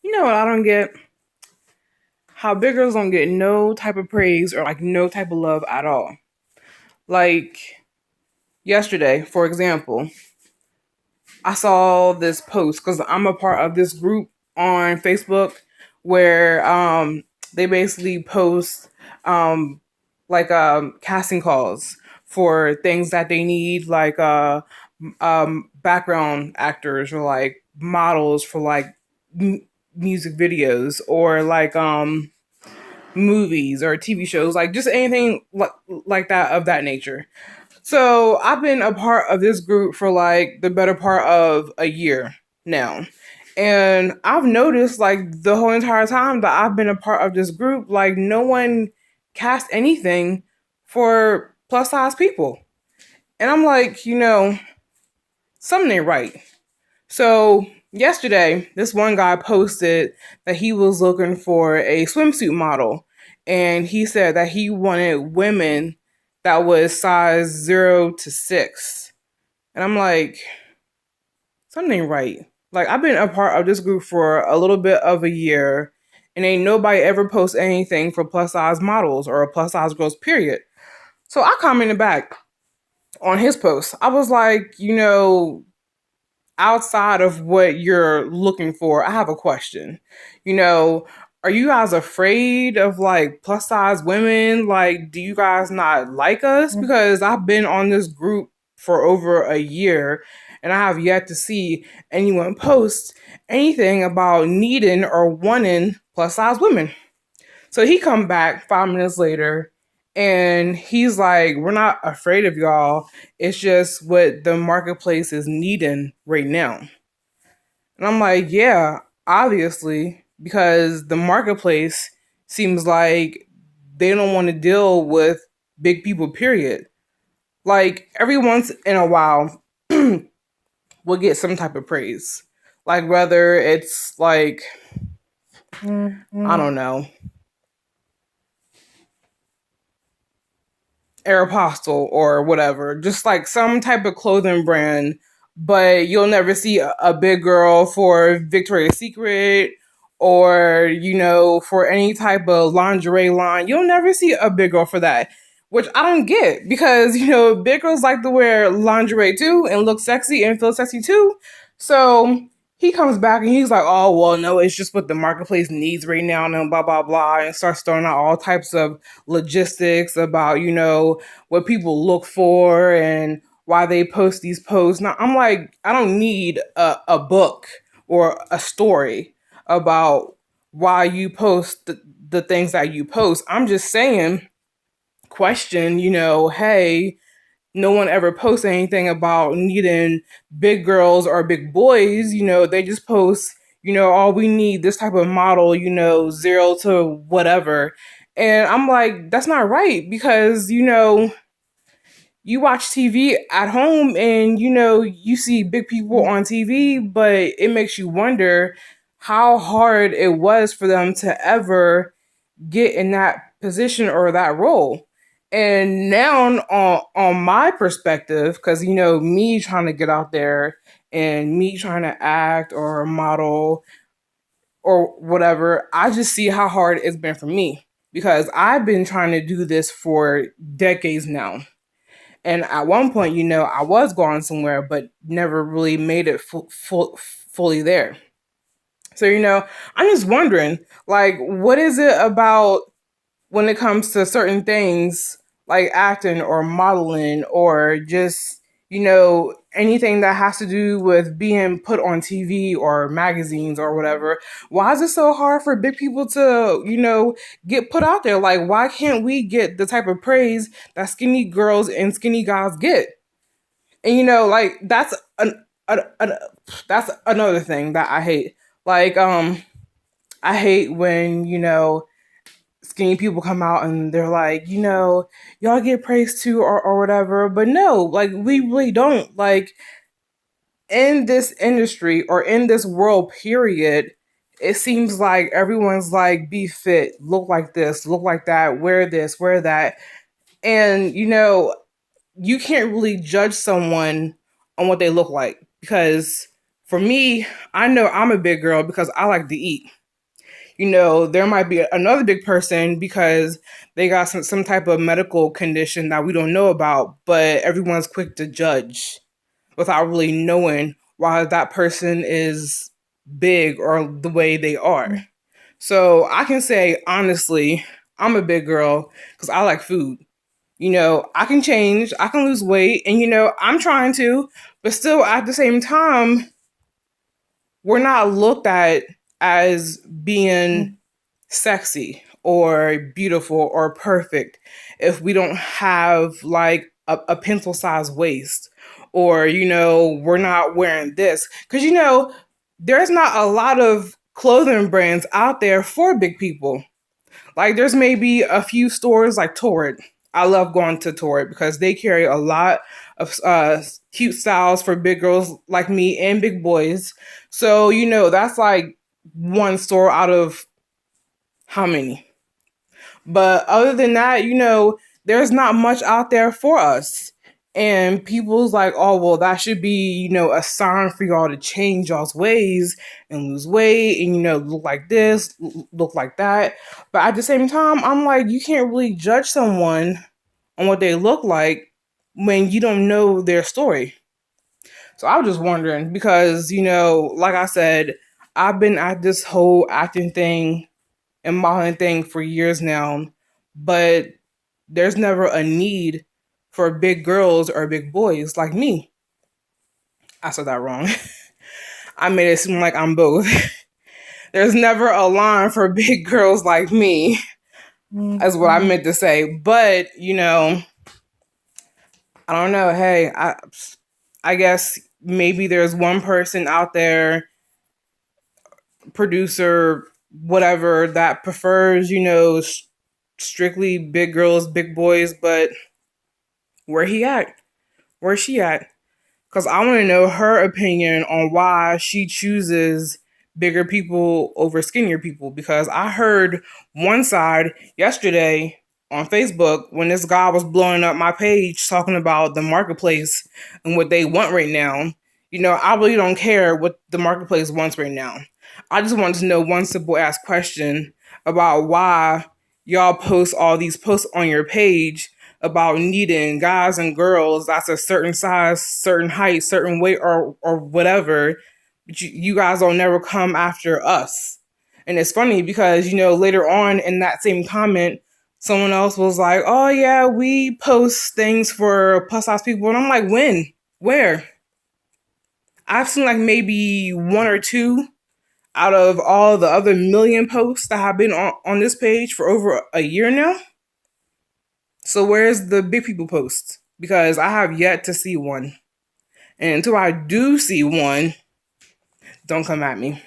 You know what I don't get? How big girls don't get no type of praise or like no type of love at all. Like yesterday, for example, I saw this post because I'm a part of this group on Facebook where they basically post um casting calls for things that they need like background actors or like models for like m- music videos or like movies or TV shows, like just anything like that of that nature. So I've been a part of this group for like the better part of a year now. And I've noticed like the whole entire time that I've been a part of this group, like no one cast anything for plus size people. And I'm like, something ain't right. So yesterday, this one guy posted that he was looking for a swimsuit model, and he said that he wanted women that was size 0 to 6. And I'm like, something ain't right. Like I've been a part of this group for a little bit of a year, and ain't nobody ever post anything for plus size models or plus size girls. Period. So I commented back on his post. I was like, outside of what you're looking for, I have a question. You know, are you guys afraid of like plus size women? Like, do you guys not like us? Because I've been on this group for over a year and I have yet to see anyone post anything about needing or wanting plus size women. So he come back 5 minutes later and he's like, we're not afraid of y'all. It's just what the marketplace is needing right now. And I'm like, yeah, obviously, because the marketplace seems like they don't want to deal with big people, period. Like every once in a while, we'll get some type of praise. Like whether it's like, I don't know, Aeropostale or whatever, just like some type of clothing brand, but you'll never see a big girl for Victoria's Secret or, for any type of lingerie line. You'll never see a big girl for that, which I don't get because, big girls like to wear lingerie too and look sexy and feel sexy too. So he comes back and he's like, oh, well, no, it's just what the marketplace needs right now and blah, blah, blah, and starts throwing out all types of logistics about, what people look for and why they post these posts. Now, I'm like, I don't need a book or a story about why you post the things that you post. I'm just saying, question, hey, no one ever posts anything about needing big girls or big boys. They just post, all we need this type of model, 0 to whatever. And I'm like, that's not right because, you watch TV at home and, you see big people on TV, but it makes you wonder how hard it was for them to ever get in that position or that role. And now on my perspective, because me trying to get out there and me trying to act or model or whatever, I just see how hard it's been for me because I've been trying to do this for decades now. And at one point, I was going somewhere, but never really made it fully there. So, I'm just wondering, like, what is it about when it comes to certain things like acting or modeling or just, anything that has to do with being put on TV or magazines or whatever? Why is it so hard for big people to, get put out there? Like, why can't we get the type of praise that skinny girls and skinny guys get? And, like, an that's another thing that I hate. Like, I hate when, skinny people come out and they're like, y'all get praised too or whatever. But no, like we really don't. Like in this industry or in this world, period, it seems like everyone's like, be fit, look like this, look like that, wear this, wear that. And, you can't really judge someone on what they look like because For me, I know I'm a big girl because I like to eat. You know, there might be another big person because they got some type of medical condition that we don't know about, but everyone's quick to judge without really knowing why that person is big or the way they are. So I can say honestly, I'm a big girl because I like food. You know, I can change, I can lose weight, and you know, I'm trying to, but still at the same time, we're not looked at as being sexy or beautiful or perfect if we don't have like a pencil sized waist, or you know, we're not wearing this because you know, there's not a lot of clothing brands out there for big people. Like there's maybe a few stores like Torrid. I love going to Torrid because they carry a lot of cute styles for big girls like me and big boys. So, you know, that's like one store out of how many? But other than that, you know, there's not much out there for us. And people's like, oh, well, that should be, you know, a sign for y'all to change y'all's ways and lose weight and, you know, look like this, look like that. But at the same time, I'm like, you can't really judge someone on what they look like when you don't know their story. So I was just wondering because, you know, like I said, I've been at this whole acting thing and modeling thing for years now, but there's never a need for big girls or big boys like me. I said that wrong. I made it seem like I'm both. There's never a line for big girls like me, is what I meant to say. But, you know, I don't know. Hey, I guess maybe there's one person out there, producer, whatever, that prefers, you know, strictly big girls, big boys, but where he at? Where's she at? Because I want to know her opinion on why she chooses bigger people over skinnier people. Because I heard one side yesterday on Facebook when this guy was blowing up my page talking about the marketplace and what they want right now. You know, I really don't care what the marketplace wants right now. I just wanted to know one simple ass question about why y'all post all these posts on your page about needing guys and girls that's a certain size, certain height, certain weight, or whatever. But you guys don't never come after us. And it's funny because, you know, later on in that same comment, someone else was like, oh yeah, we post things for plus size people. And I'm like, when? Where? I've seen like maybe one or two out of all the other million posts that have been on this page for over a year now. So where's the big people post? Because I have yet to see one. And until I do see one, don't come at me.